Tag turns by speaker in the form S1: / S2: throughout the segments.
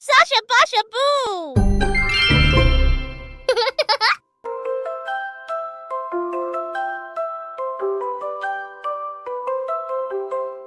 S1: Sasha Basha Boo!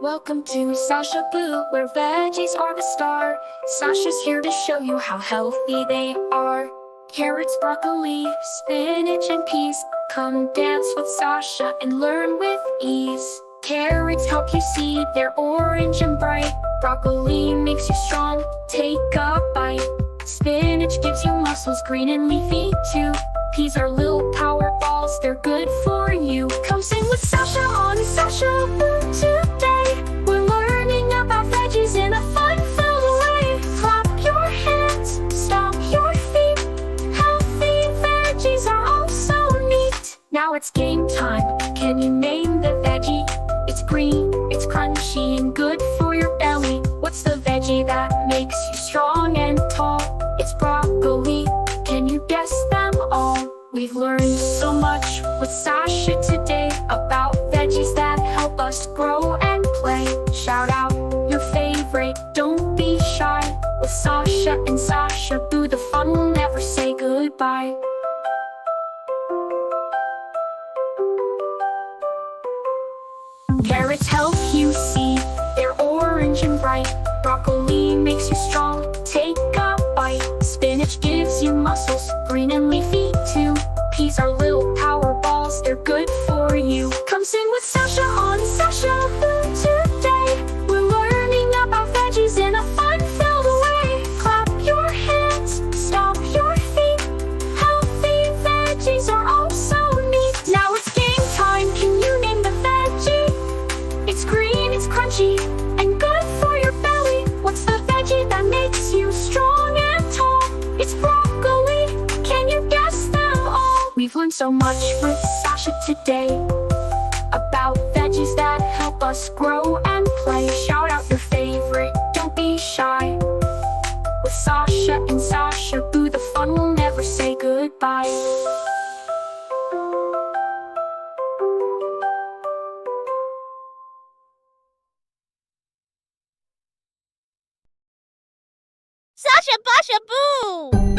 S2: Welcome to Sasha Boo, where veggies are the star. Sasha's here to show you how healthy they are. Carrots, broccoli, spinach, and peas. Come dance with Sasha and learn with ease. Carrots help you see, they're orange and bright. Broccoli makes you strong, take a bite. Spinach gives you muscles, green and leafy too. Peas are little power balls, they're good for you. Come sing with Sasha on Sasha Boo today. We're learning about veggies in a fun-filled way. Clap your hands, stomp your feet. Healthy veggies are all so neat. Now it's game time. Can you name the veggie? It's green, it's crunchy and good for your belly. What's the veggie that makes you strong and tall? It's broccoli. Can you guess them all? We've learned so much with Sasha today about veggies that help us grow and play. Shout out your favorite, don't be shy. With Sasha and Sasha Boo, the fun will never say goodbye. Carrots help you see, they're orange and bright. Broccoli makes you strong, take a bite. Spinach gives you muscles, green and leafy too. Peas are little power balls, they're good for you. Come sing with Sasha on Sasha Boo today. We're learning about veggies in a fun-filled way. Clap your hands, stomp your feet. Healthy veggies are all so neat. Now it's game time, can you name the veggie? It's green, it's crunchy, and good for your belly. What's the veggie that makes you strong and tall? It's broccoli, can you guess them all? We've learned so much with Sasha today about veggies that help us grow and play. Shout out your favorite, don't be shy. With Sasha and Sasha Boo, the fun will never say goodbye.
S1: Sasha Basha Boo!